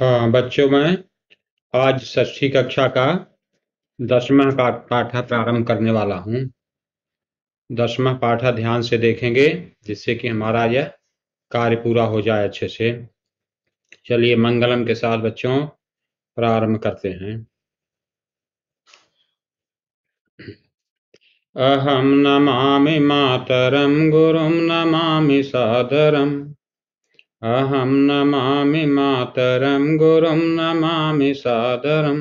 हाँ बच्चों, मैं आज षष्ठी कक्षा का 10वां पाठ प्रारंभ करने वाला हूँ। 10वां पाठ ध्यान से देखेंगे जिससे कि हमारा यह कार्य पूरा हो जाए अच्छे से। चलिए मंगलम के साथ बच्चों प्रारंभ करते हैं। अहम नमामि मातरम गुरुम नमामि सादरम। अहम नमामि मातरम गुरुम नमामि सादरम।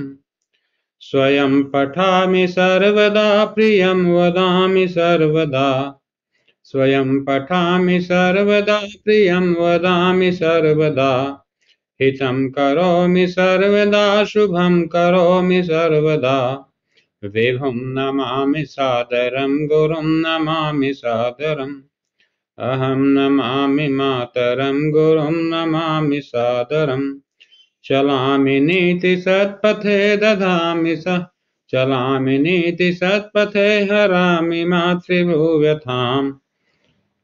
स्वयं पठामि सर्वदा प्रियं वदामि सर्वदा। स्वयं पठामि सर्वदा प्रियं वदामि सर्वदा। हितं करोमि सर्वदा शुभं करोमि सर्वदा। विभुं नमामि सादरं गुरुं नमामि सादरम्। अहं नमामि मातरं गुरुं नमामि सादरम्। चलामि नीति सत्पथे दधामि चलामि नीति सत्पथे हरामि मातृभुव्यथाम्।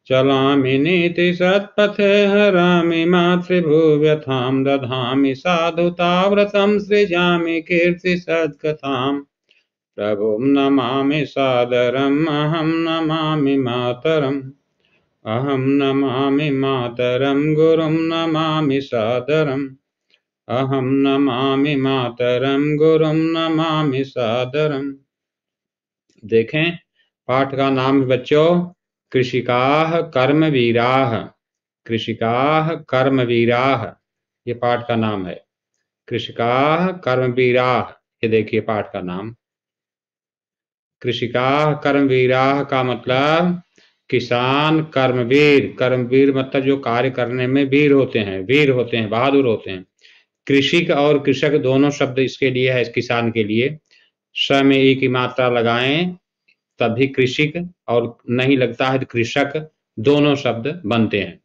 चलामि नीति सत्पथे हरामि मातृभुव्यथाम्। दधामि साधुताव्रतं सृजामि कीर्ति सत्कथाम्। प्रभुं नमामि सादरम् अहं नमामि मातरम्। अहं नमामि मातरं गुरुं नमामि सादरम्। अहं नमामि मातरं गुरुं नमामि सादरम्। देखें पाठ का नाम है बच्चों कृषिकाः कर्मवीराः। कृषिकाः कर्मवीराः ये पाठ का नाम है। कृषिकाः कर्मवीराः ये देखिए पाठ का नाम। कृषिकाः कर्मवीराः का मतलब किसान कर्मवीर। कर्मवीर मतलब जो कार्य करने में वीर होते हैं, बहादुर होते हैं। कृषिक और कृषक दोनों शब्द इसके लिए है, किसान के लिए। स में ई की मात्रा लगाएं तभी कृषिक, और नहीं लगता है तो कृषक, दोनों शब्द बनते हैं।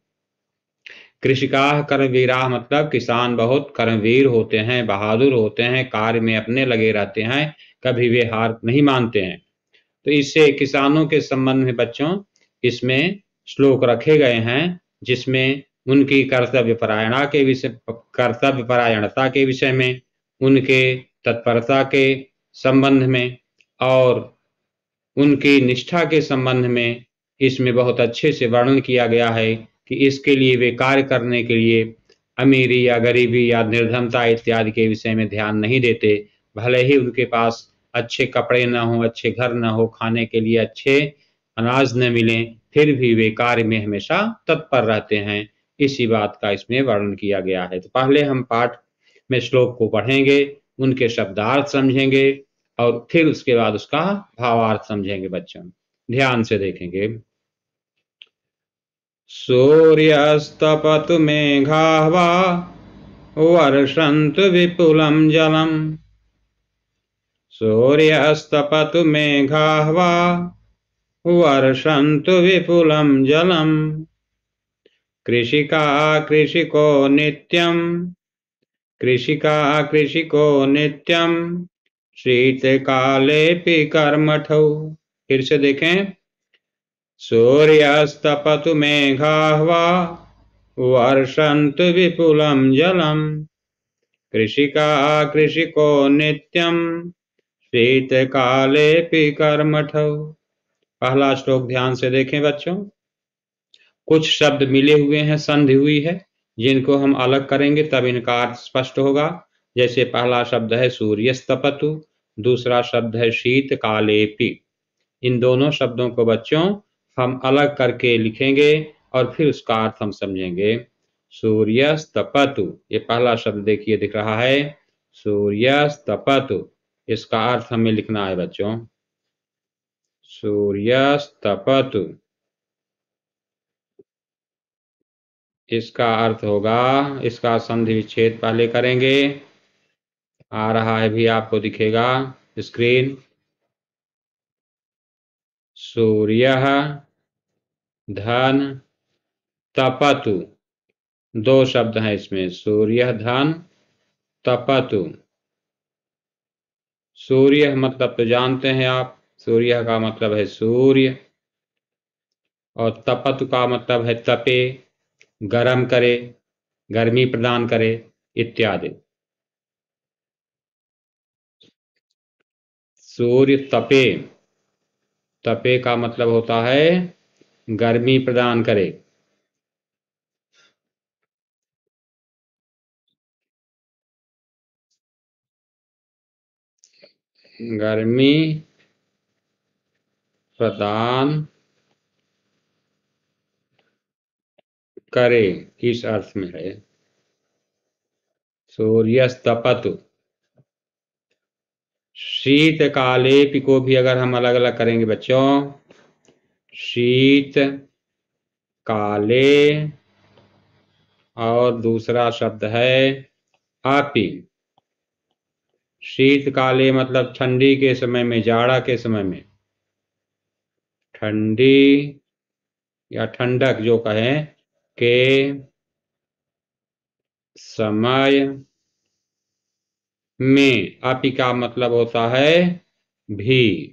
कृषिकाः कर्मवीराः मतलब किसान बहुत कर्मवीर होते हैं, बहादुर होते हैं, कार्य में अपने लगे रहते हैं, कभी वे हार नहीं मानते हैं। तो इससे किसानों के संबंध में बच्चों इसमें श्लोक रखे गए हैं जिसमें उनकी कर्तव्यपरायणता के विषय में, उनके तत्परता के संबंध में और उनकी निष्ठा के संबंध में इसमें बहुत अच्छे से वर्णन किया गया है कि इसके लिए वे कार्य करने के लिए अमीरी या गरीबी या निर्धनता इत्यादि के विषय में ध्यान नहीं देते। भले ही उनके पास अच्छे कपड़े न हो, अच्छे घर न हो, खाने के लिए अच्छे अनाज न मिले, फिर भी वे कार्य में हमेशा तत्पर रहते हैं। इसी बात का इसमें वर्णन किया गया है। तो पहले हम पाठ में श्लोक को पढ़ेंगे, उनके शब्दार्थ समझेंगे और फिर उसके बाद उसका भावार्थ समझेंगे। बच्चों ध्यान से देखेंगे। सूर्यस्तपतु मेघाः वा वर्षन्तु विपुलं जलम्। सूर्यस्तपतु मेघाः वा वर्षन्तु विपुलं जलम्। कृषिका कृषिको नित्यं। कृषिका कृषिको नित्यं शीतकालेऽपि कर्मठौ। फिर से देखें। सूर्यस्तपतु मेघाः वा वर्षन्तु विपुलं जलम्। कृषिका कृषिको नित्यं शीतकालेऽपि कर्मठौ। पहला श्लोक ध्यान से देखें बच्चों। कुछ शब्द मिले हुए हैं, संधि हुई है, जिनको हम अलग करेंगे तब इनका अर्थ स्पष्ट होगा। जैसे पहला शब्द है सूर्यस्तपतु, दूसरा शब्द है शीतकालेऽपि। इन दोनों शब्दों को बच्चों हम अलग करके लिखेंगे और फिर उसका अर्थ हम समझेंगे। सूर्यस्तपतु ये पहला शब्द देखिए दिख रहा है, सूर्यस्तपतु। इसका अर्थ हमें लिखना है बच्चों, सूर्यस्तपतु। इसका अर्थ होगा, इसका संधि विच्छेद पहले करेंगे। आ रहा है भी, आपको दिखेगा स्क्रीन। सूर्यः धन तपतु, दो शब्द हैं इसमें, सूर्य धन तपतु। सूर्य मतलब तो जानते हैं आप, सूर्य का मतलब है सूर्य, और तपतु का मतलब है तपे, गरम करे, गर्मी प्रदान करे इत्यादि। सूर्य तपे, तपे का मतलब होता है गर्मी प्रदान करे। गर्मी प्रदान करे किस अर्थ में है? सूर्यस्तपतु। शीतकाले को भी अगर हम अलग अलग करेंगे बच्चों, शीत काले और दूसरा शब्द है आपी। शीतकाले मतलब ठंडी के समय में, जाड़ा के समय में, ठंडी या ठंडक जो कहें के समय में। आपी का मतलब होता है भी।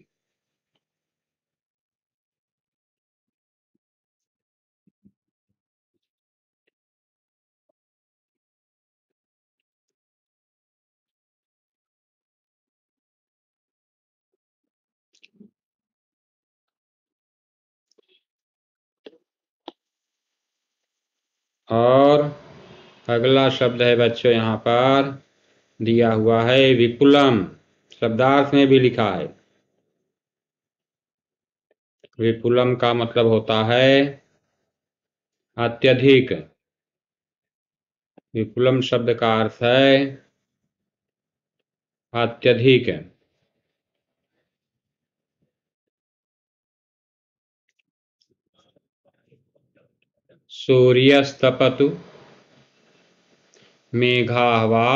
और अगला शब्द है बच्चों, यहाँ पर दिया हुआ है विपुलम, शब्दार्थ में भी लिखा है। विपुलम का मतलब होता है अत्यधिक। विपुलम शब्द का अर्थ है अत्यधिक। सूर्यस्तपतु मेघावा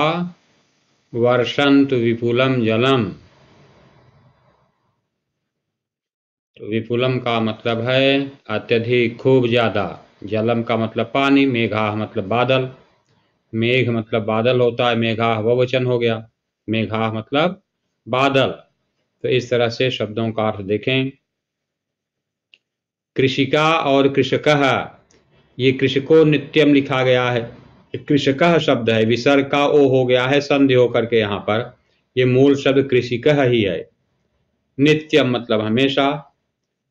वर्षन्तु विपुलम जलम। तो विपुलम का मतलब है अत्यधिक, खूब ज्यादा। जलम का मतलब पानी, मेघा मतलब बादल। मेघ मतलब बादल होता है, मेघा बहुवचन हो गया, मेघा मतलब बादल। तो इस तरह से शब्दों का अर्थ देखें। कृषिका और कृषकः, ये कृषको नित्यम लिखा गया है। कृषकः शब्द है, विसर्ग का ओ हो गया है संधि होकर के, यहाँ पर ये मूल शब्द कृषिकः ही है। नित्यम मतलब हमेशा।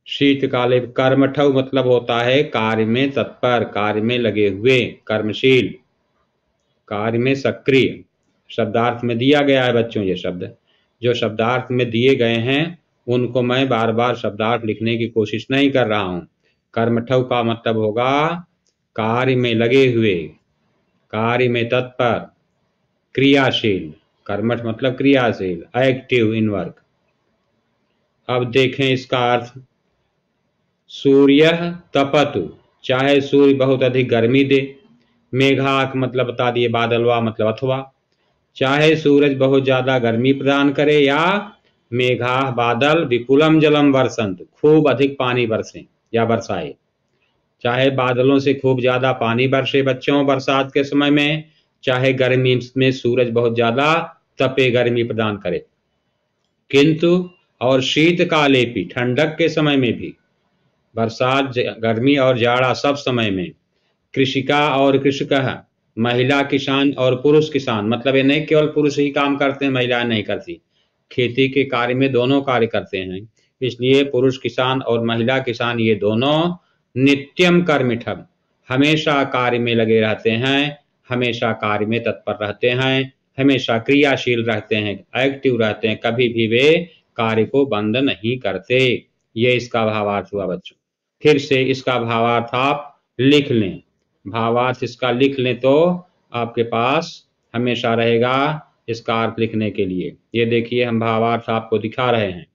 शीतकाले कर्मठौ मतलब होता है कार्य में तत्पर, कार्य में लगे हुए, कर्मशील, कार्य में सक्रिय। शब्दार्थ में दिया गया है बच्चों, ये शब्द जो शब्दार्थ में दिए गए हैं उनको मैं बार बार शब्दार्थ लिखने की कोशिश नहीं कर रहा हूं। कर्मठौ का मतलब होगा कार्य में लगे हुए, कार्य में तत्पर, क्रियाशील। कर्मठ मतलब क्रियाशील, एक्टिव इन वर्क। अब देखें इसका अर्थ। सूर्य तपतु, चाहे सूर्य बहुत अधिक गर्मी दे। मेघाक मतलब बता दिए बादलवा मतलब अथवा। चाहे सूरज बहुत ज्यादा गर्मी प्रदान करे, या मेघा बादल विपुलम जलम वर्षंत, खूब अधिक पानी बरसे या बरसाए। चाहे बादलों से खूब ज्यादा पानी बरसे बच्चों बरसात के समय में, चाहे गर्मी में सूरज बहुत ज्यादा तपे, गर्मी प्रदान करे। किंतु और शीतकाले भी, ठंडक के समय में भी, बरसात गर्मी और जाड़ा सब समय में। कृषिका और कृषकः, महिला किसान और पुरुष किसान, मतलब ये नहीं केवल पुरुष ही काम करते हैं, महिलाएं नहीं करती। खेती के कार्य में दोनों कार्य करते हैं, इसलिए पुरुष किसान और महिला किसान ये दोनों नित्यम कर्मिठम, हमेशा कार्य में लगे रहते हैं, हमेशा कार्य में तत्पर रहते हैं, हमेशा क्रियाशील रहते हैं, एक्टिव रहते हैं, कभी भी वे कार्य को बंद नहीं करते। ये इसका भावार्थ हुआ बच्चों। फिर से इसका भावार्थ आप लिख लें। भावार्थ इसका लिख लें तो आपके पास हमेशा रहेगा इसका अर्थ लिखने के लिए। ये देखिए हम भावार्थ आपको दिखा रहे हैं,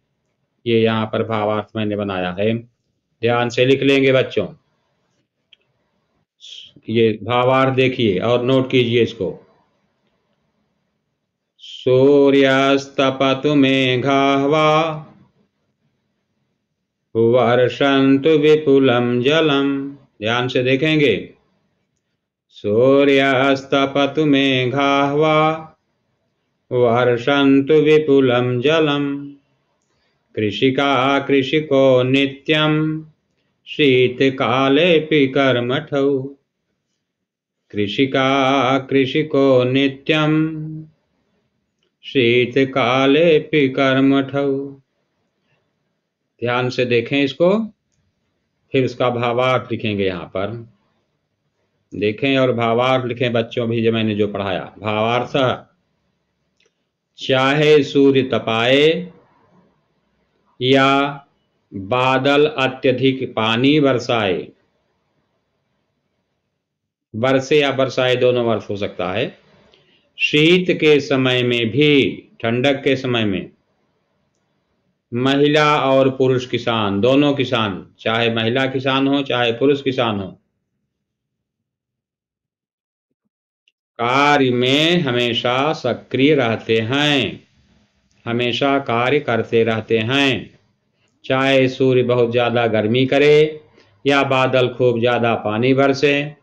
ये यहाँ पर भावार्थ मैंने बनाया है, ध्यान से लिख लेंगे बच्चों। ये भावार्थ देखिए और नोट कीजिए इसको। सूर्यास्तपतु मेघावा वर्षन्तु विपुलम जलम। ध्यान से देखेंगे। सूर्यास्तपतु मेघावा वर्षन्तु विपुलम जलम। कृषिका कृषिको नित्यम शीतकालेऽपि कर्मठौ। कृषिका कृषिको नित्यम शीत काले कर्मठौ। ध्यान से देखें इसको, फिर उसका भावार्थ लिखेंगे। यहाँ पर देखें और भावार्थ लिखें बच्चों भी, जो मैंने जो पढ़ाया। भावार्थ, चाहे सूर्य तपाए या बादल अत्यधिक पानी बरसाए, बरसे या बरसाए दोनों अर्थ हो सकता है। शीत के समय में भी, ठंडक के समय में, महिला और पुरुष किसान, दोनों किसान, चाहे महिला किसान हो चाहे पुरुष किसान हो, कार्य में हमेशा सक्रिय रहते हैं, हमेशा कार्य करते रहते हैं। चाहे सूर्य बहुत ज़्यादा गर्मी करे या बादल खूब ज़्यादा पानी बरसे,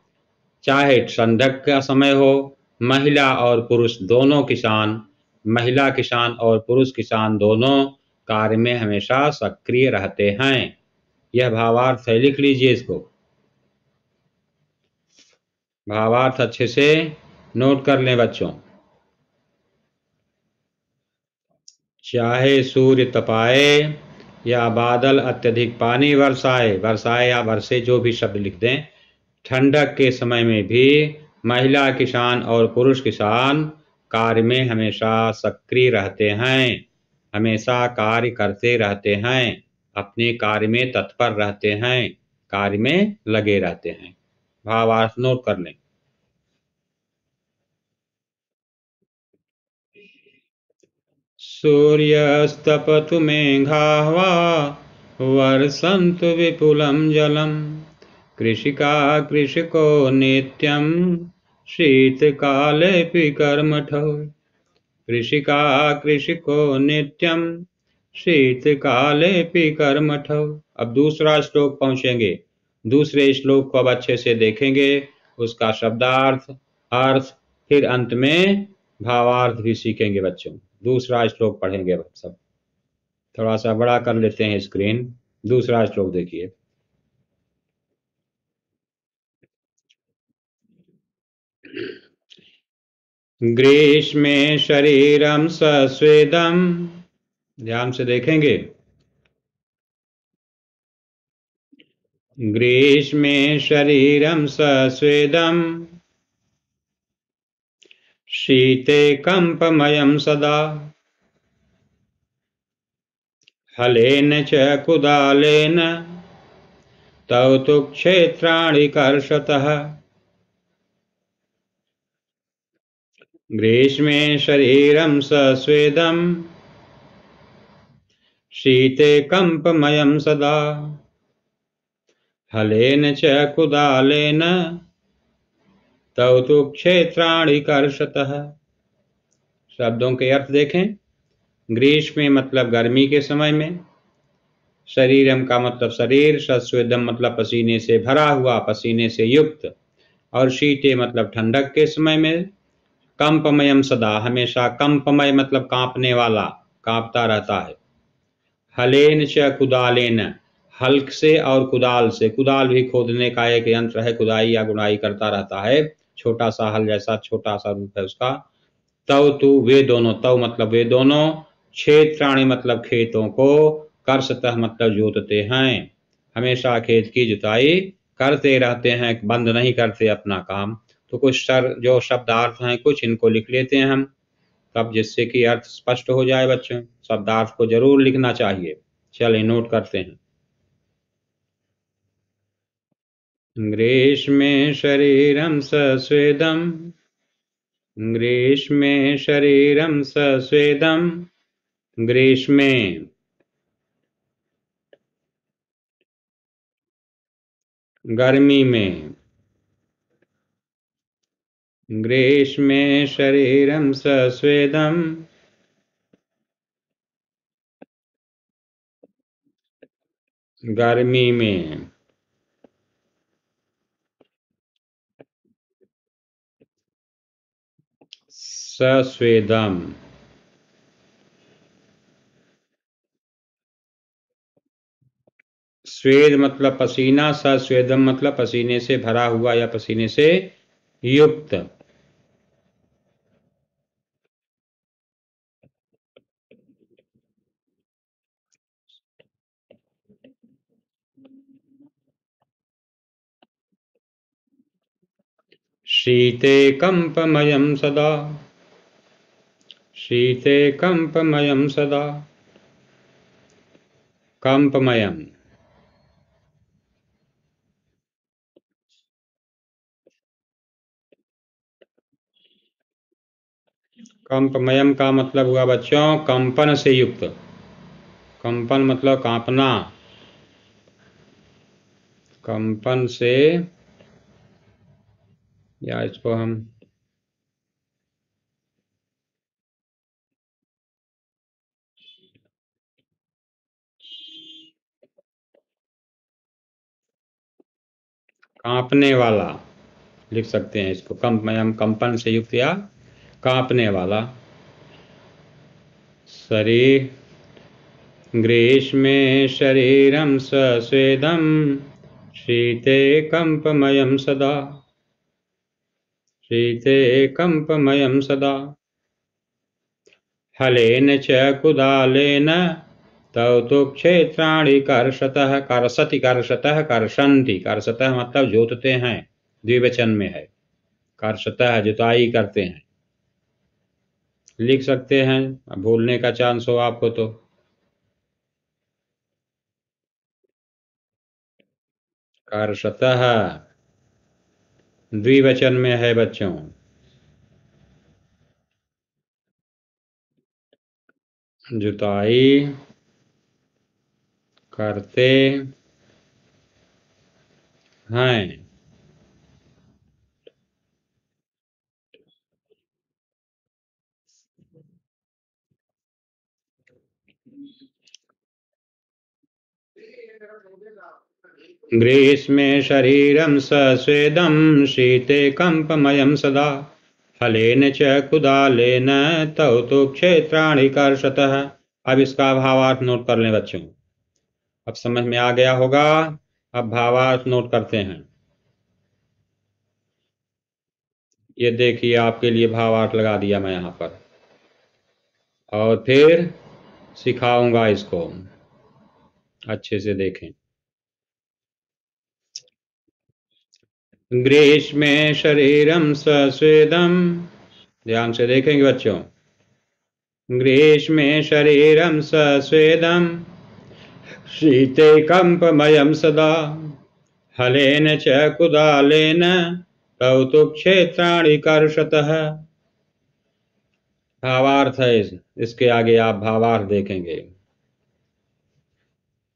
चाहे ठंडक का समय हो, महिला और पुरुष दोनों किसान, महिला किसान और पुरुष किसान दोनों कार्य में हमेशा सक्रिय रहते हैं। यह भावार्थ है, लिख लीजिए इसको। भावार्थ अच्छे से नोट कर लें बच्चों। चाहे सूर्य तपाए या बादल अत्यधिक पानी बरसाए, बरसाए या बरसे जो भी शब्द लिख दें, ठंडक के समय में भी महिला किसान और पुरुष किसान कार्य में हमेशा सक्रिय रहते हैं, हमेशा कार्य करते रहते हैं, अपने कार्य में तत्पर रहते हैं, कार्य में लगे रहते हैं। भावार्थ नोट कर लें। सूर्यस्तपतु मेघाः वा वर्षन्तु विपुलं जलम्, कृषिका कृषको नित्यं शीतकालेऽपि कर्मठौ। कृषिका कृषको नित्यं शीतकालेऽपि कर्मठौ। अब दूसरा श्लोक पहुंचेंगे। दूसरे श्लोक को अब अच्छे से देखेंगे, उसका शब्दार्थ, अर्थ, फिर अंत में भावार्थ भी सीखेंगे बच्चों। दूसरा श्लोक पढ़ेंगे अब सब। थोड़ा सा बड़ा कर लेते हैं स्क्रीन। दूसरा श्लोक देखिए। ग्रीष्मे शरीरम सस्वेदम, ध्यान से देखेंगे। ग्रीष्मे शरीरम सस्वेदम, शीते कंपमयं सदा, हलेन च कुदालेन तव तु क्षेत्राणि कर्षतः। ग्रीष्मे शरीरं सस्वेदं, शीते कंपमयं सदा, हलेन च कुदालेन तव तु क्षेत्राणि कर्षतः। शब्दों के अर्थ देखें। ग्रीष्म मतलब गर्मी के समय में, शरीरम का मतलब शरीर, सस्वेदम मतलब पसीने से भरा हुआ, पसीने से युक्त, और शीते मतलब ठंडक के समय में, कंपमयम सदा हमेशा, कंपमय मतलब कांपने वाला, कांपता रहता है। हलेन च कुदालेन, हल्क से और कुदाल से, कुदाल भी खोदने का एक यंत्र है, खुदाई या गुड़ाई करता रहता है, छोटा सा हल जैसा छोटा सा रूप है उसका। तव तु वे दोनों, तव मतलब वे दोनों, क्षेत्राणि मतलब खेतों को, कर्षतः मतलब जोतते हैं, हमेशा खेत की जुताई करते रहते हैं, बंद नहीं करते अपना काम। तो कुछ जो शब्दार्थ हैं कुछ इनको लिख लेते हैं हम, तब जिससे कि अर्थ स्पष्ट हो जाए बच्चों। शब्दार्थ को जरूर लिखना चाहिए। चलिए नोट करते हैं। ग्रीष्मे शरीरं सस्वेदं, ग्रीष्मे शरीरं सस्वेदं, ग्रीष्मे गर्मी में, ग्रीष्मे शरीरं सस्वेदं, गर्मी में, सस्वेदम, स्वेद मतलब पसीना, सस्वेदम मतलब पसीने से भरा हुआ या पसीने से युक्त। शीते कंपमयं सदा, शीते कंपमयं सदा, कंपमयम, कंपमयम का मतलब हुआ बच्चों कंपन से युक्त। कंपन मतलब कांपना, कंपन से, या इसको हम कांपने वाला लिख सकते हैं। इसको कंपमयम कंपन से युक्त या कांपने वाला। शरीर ग्रीष्मे शरीरं सस्वेदं शीते कंपमयं सदा, शीते कंपमयं सदा, हलेन च कुदालेन तव तो क्षेत्राणि कर्षतः, कर्षति कर्षतः कर्षन्ति, कर्षतः मतलब जोतते हैं, द्विवचन में है। कर्षतः जुताई करते हैं, लिख सकते हैं। अब भूलने का चांस हो आपको तो कर्षतः द्विवचन में है बच्चों। जुताई करते हैं। ग्रीष्मे शरीरं सस्वेदं शीते कंपमयं सदा, हलेन च कुदालेन तव तो क्षेत्राणि कर्षतः। अब इसका भावार्थ नोट कर लें बच्चों। अब समझ में आ गया होगा। अब भावार्थ नोट करते हैं। ये देखिए आपके लिए भावार्थ लगा दिया मैं यहाँ पर, और फिर सिखाऊंगा इसको, अच्छे से देखें। ग्रीष्मे शरीरं सस्वेदं, ध्यान से देखेंगे बच्चों। ग्रीष्मे शरीरं सस्वेदं शीते कंपमयं सदा, हलेन च कुदालेन तव तु क्षेत्राणि कर्षतः। भावार्थ है इसके आगे आप भावार्थ देखेंगे।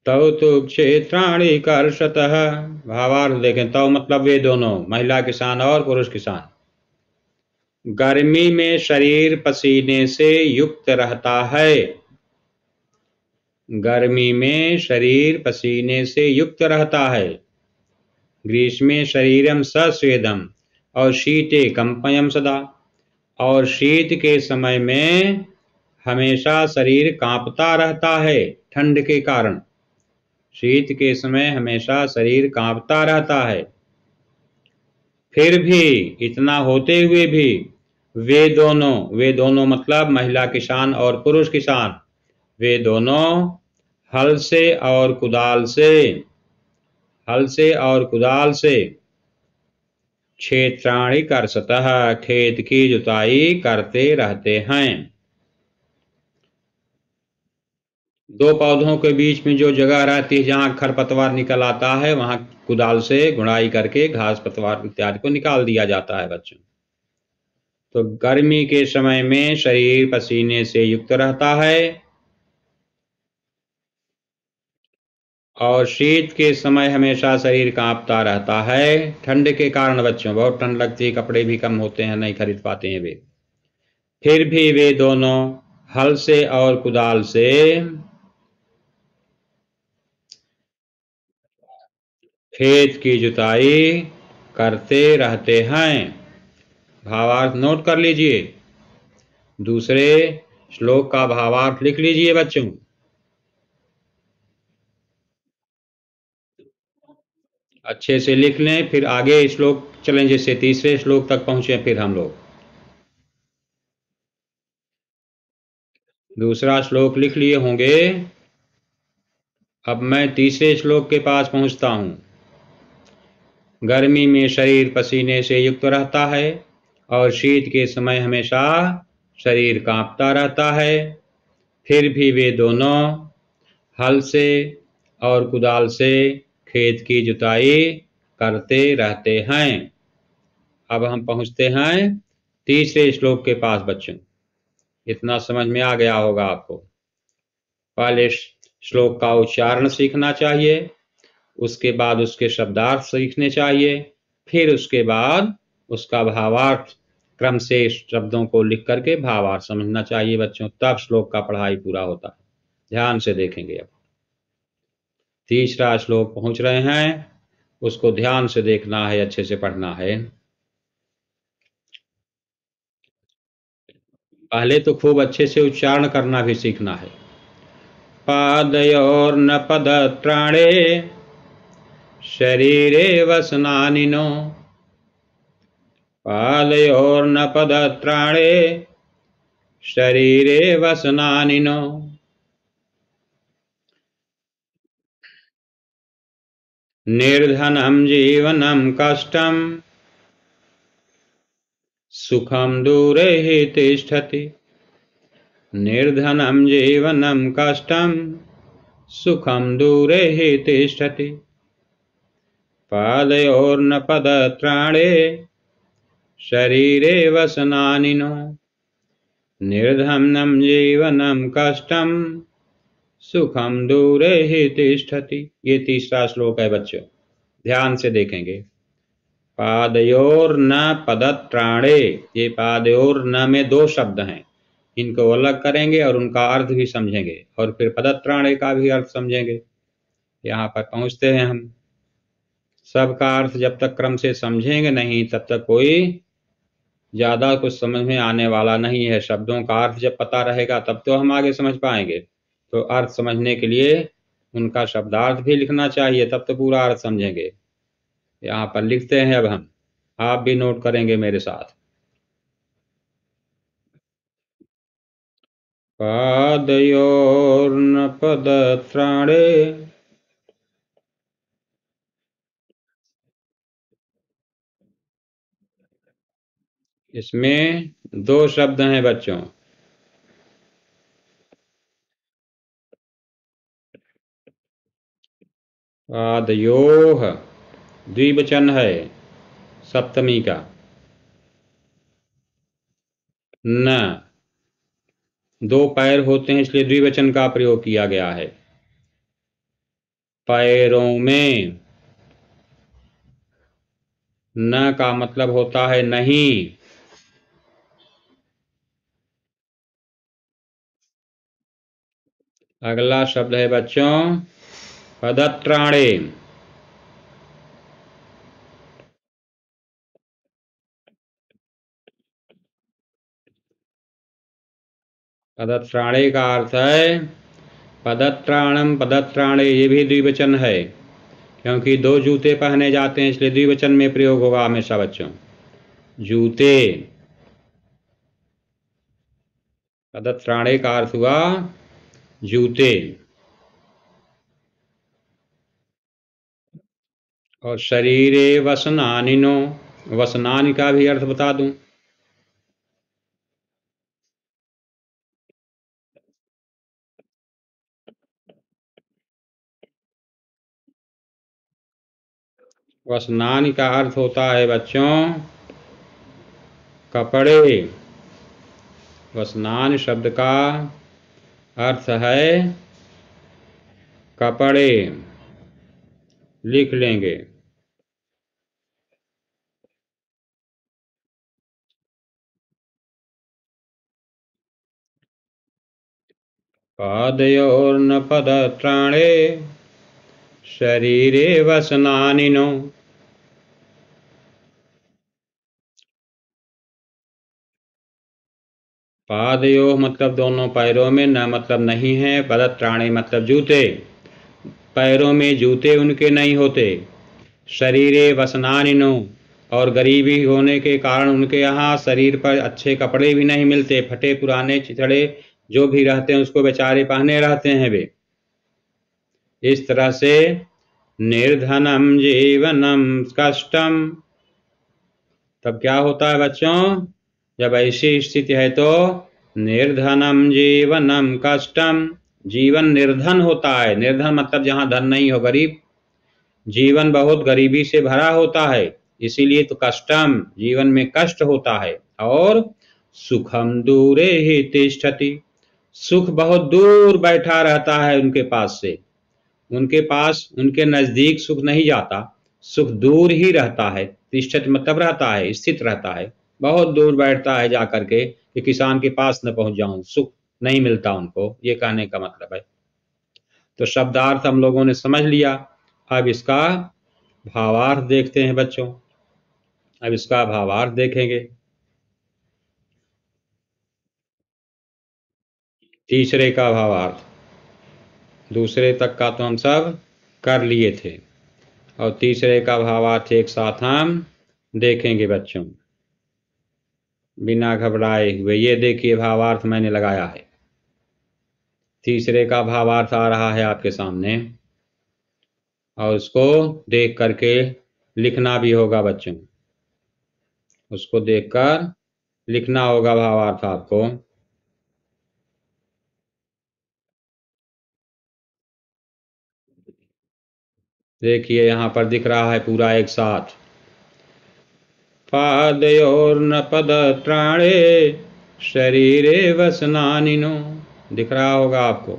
तव तु क्षेत्राणि कर्षतः, भावार्थ देखें। तव मतलब वे दोनों, महिला किसान और पुरुष किसान। गर्मी में शरीर पसीने से युक्त रहता है, गर्मी में शरीर पसीने से युक्त रहता है। ग्रीष्मे शरीरम सस्वेदम और शीते कंपयम सदा, और शीत के समय में हमेशा शरीर कांपता रहता है ठंड के कारण। शीत के समय हमेशा शरीर कांपता रहता है। फिर भी इतना होते हुए भी वे दोनों मतलब महिला किसान और पुरुष किसान, वे दोनों हल से और कुदाल से, हल से और कुदाल से क्षेत्राणि कर्षतः, खेत की जुताई करते रहते हैं। दो पौधों के बीच में जो जगह रहती है जहाँ खरपतवार निकल आता है, वहां कुदाल से गुड़ाई करके घास पतवार इत्यादि को निकाल दिया जाता है बच्चों। तो गर्मी के समय में शरीर पसीने से युक्त रहता है, और शीत के समय हमेशा शरीर कांपता रहता है ठंड के कारण। बच्चों बहुत ठंड लगती है, कपड़े भी कम होते हैं, नहीं खरीद पाते हैं वे। फिर भी वे दोनों हल से और कुदाल से खेत की जुताई करते रहते हैं। भावार्थ नोट कर लीजिए। दूसरे श्लोक का भावार्थ लिख लीजिए बच्चों। अच्छे से लिख लें, फिर आगे श्लोक चलें, जैसे तीसरे श्लोक तक पहुंचे फिर हम लोग। दूसरा श्लोक लिख लिए होंगे। अब मैं तीसरे श्लोक के पास पहुंचता हूं। गर्मी में शरीर पसीने से युक्त रहता है और शीत के समय हमेशा शरीर कांपता रहता है। फिर भी वे दोनों हल से और कुदाल से खेत की जुताई करते रहते हैं। अब हम पहुंचते हैं तीसरे श्लोक के पास बच्चों। इतना समझ में आ गया होगा आपको। पहले श्लोक का उच्चारण सीखना चाहिए, उसके बाद उसके शब्दार्थ सीखने चाहिए, फिर उसके बाद उसका भावार्थ क्रम से शब्दों को लिख करके भावार्थ समझना चाहिए बच्चों, तब श्लोक का पढ़ाई पूरा होता है। ध्यान से देखेंगे। अब तीसरा श्लोक पहुंच रहे हैं, उसको ध्यान से देखना है, अच्छे से पढ़ना है। पहले तो खूब अच्छे से उच्चारण करना भी सीखना है। पादयोर्न पदत्राणे शरीरे वसनानिनो, पादयोर्न पदत्राणे शरीरे वसनानिनो। निर्धनं जीवनं कष्टं सुखं दूरे हि तिष्ठति। निर्धनं जीवनं कष्टं सुखं दूरे हि तिष्ठति। पादयोर्न पदत्राणे शरीरे वसनानिनो, निर्धनं जीवनं कष्टं सुखम दूरे ही तिष्ठति। ये तीसरा श्लोक है बच्चों, ध्यान से देखेंगे। पादयोर न पदत्राणे, ये पादयोर न में दो शब्द हैं, इनको अलग करेंगे और उनका अर्थ भी समझेंगे और फिर पदत्राणे का भी अर्थ समझेंगे। यहाँ पर पहुंचते हैं हम। सबका अर्थ जब तक क्रम से समझेंगे नहीं तब तक कोई ज्यादा कुछ समझ में आने वाला नहीं है। शब्दों का अर्थ जब पता रहेगा तब तो हम आगे समझ पाएंगे। तो अर्थ समझने के लिए उनका शब्दार्थ भी लिखना चाहिए, तब तो पूरा अर्थ समझेंगे। यहाँ पर लिखते हैं अब हम, आप भी नोट करेंगे मेरे साथ। पादयोर्न पदत्राणे, इसमें दो शब्द हैं बच्चों। पादयोः द्विवचन है सप्तमी का। न, दो पैर होते हैं इसलिए द्विवचन का प्रयोग किया गया है। पैरों में, न का मतलब होता है नहीं। अगला शब्द है बच्चों पदत्राणे। पदत्राणे का अर्थ है पदत्राणम पदत्राणे, ये भी द्विवचन है क्योंकि दो जूते पहने जाते हैं इसलिए द्विवचन में प्रयोग होगा हमेशा बच्चों। जूते, पदत्राणे का अर्थ हुआ जूते। और शरीरे वसनानिनो, वसनानि का भी अर्थ बता दूं। वसनानि का अर्थ होता है बच्चों कपड़े। वसनान शब्द का अर्थ है कपड़े, लिख लेंगे। पादयोर्न पदत्राणे शरीरे वसनानिनो। पादयो मतलब दोनों पैरों में, न मतलब नहीं है, पदत्राणे मतलब जूते, पैरों में जूते उनके नहीं होते। शरीरे वसनानिनो, और गरीबी होने के कारण उनके यहाँ शरीर पर अच्छे कपड़े भी नहीं मिलते, फटे पुराने चिथड़े जो भी रहते हैं उसको बेचारे पहने रहते हैं वे। इस तरह से निर्धनम जीवनम कष्टम। तब क्या होता है बच्चों, जब ऐसी स्थिति है तो निर्धनम जीवनम कष्टम, जीवन निर्धन होता है। निर्धन मतलब जहां धन नहीं हो, गरीब, जीवन बहुत गरीबी से भरा होता है, इसीलिए तो कष्टम, जीवन में कष्ट होता है। और सुखम दूरे ही तिष्ठति, सुख बहुत दूर बैठा रहता है उनके पास से, उनके पास, उनके नजदीक सुख नहीं जाता, सुख दूर ही रहता है। तिष्ठत मतलब रहता है, स्थित रहता है, बहुत दूर बैठता है जाकर के कि किसान के पास न पहुंच जाऊं, सुख नहीं मिलता उनको, ये कहने का मतलब है। तो शब्दार्थ हम लोगों ने समझ लिया, अब इसका भावार्थ देखते हैं बच्चों। अब इसका भावार्थ देखेंगे। तीसरे का भावार्थ, दूसरे तक का तो हम सब कर लिए थे, और तीसरे का भावार्थ एक साथ हम देखेंगे बच्चों, बिना घबराए हुए। ये देखिए भावार्थ मैंने लगाया है, तीसरे का भावार्थ आ रहा है आपके सामने, और उसको देख करके लिखना भी होगा बच्चों, उसको देखकर लिखना होगा भावार्थ आपको। देखिए यहाँ पर दिख रहा है पूरा एक साथ, पादयोर्न पदत्राणे शरीरे वसनानिनो, दिख रहा होगा आपको।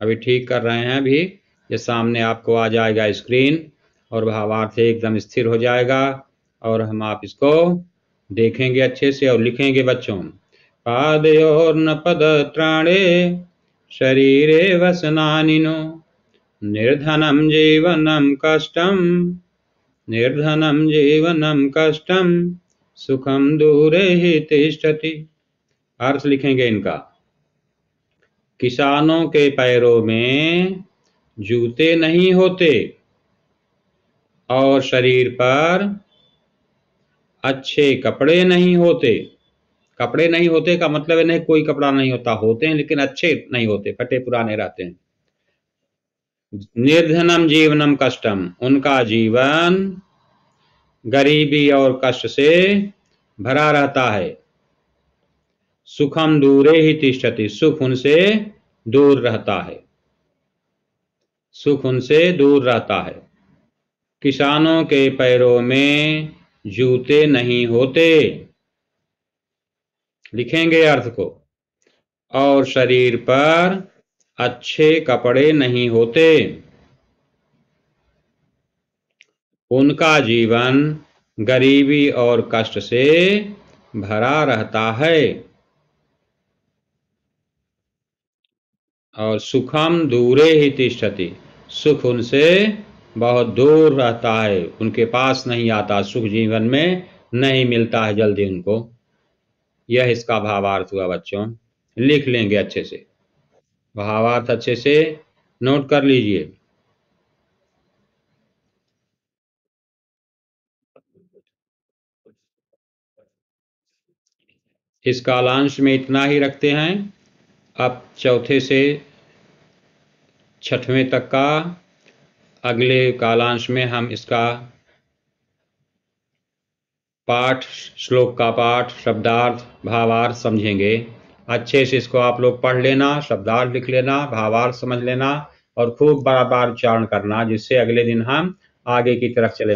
अभी ठीक कर रहे हैं, अभी ये सामने आपको आ जाएगा स्क्रीन, और भावार्थ एकदम स्थिर हो जाएगा, और हम आप इसको देखेंगे अच्छे से और लिखेंगे बच्चों। पादयोर्न पदत्राणे शरीरे वसनानिनो निर्धनम जीवनम कष्टम, निर्धनम जीवनम कष्टम सुखम दूरे ही तिष्ठति। अर्थ लिखेंगे इनका, किसानों के पैरों में जूते नहीं होते, और शरीर पर अच्छे कपड़े नहीं होते। कपड़े नहीं होते का मतलब है नहीं कोई कपड़ा नहीं होता, होते हैं लेकिन अच्छे नहीं होते, फटे पुराने रहते हैं। निर्धनम जीवनम कष्टम, उनका जीवन गरीबी और कष्ट से भरा रहता है। सुखम दूरे ही तिष्ठति, सुख उनसे दूर रहता है, सुख उनसे दूर रहता है। किसानों के पैरों में जूते नहीं होते, लिखेंगे अर्थ को, और शरीर पर अच्छे कपड़े नहीं होते, उनका जीवन गरीबी और कष्ट से भरा रहता है। और सुखम दूरे ही तिष्ठति, सुख उनसे बहुत दूर रहता है, उनके पास नहीं आता, सुख जीवन में नहीं मिलता है जल्दी उनको। यह इसका भावार्थ हुआ बच्चों, लिख लेंगे अच्छे से, भावार्थ अच्छे से नोट कर लीजिए। इस कालांश में इतना ही रखते हैं। अब चौथे से छठवें तक का अगले कालांश में हम इसका पाठ, श्लोक का पाठ, शब्दार्थ, भावार्थ समझेंगे। अच्छे से इसको आप लोग पढ़ लेना, शब्दार्थ लिख लेना, भावार्थ समझ लेना, और खूब बार बार उच्चारण करना, जिससे अगले दिन हम आगे की तरफ चले।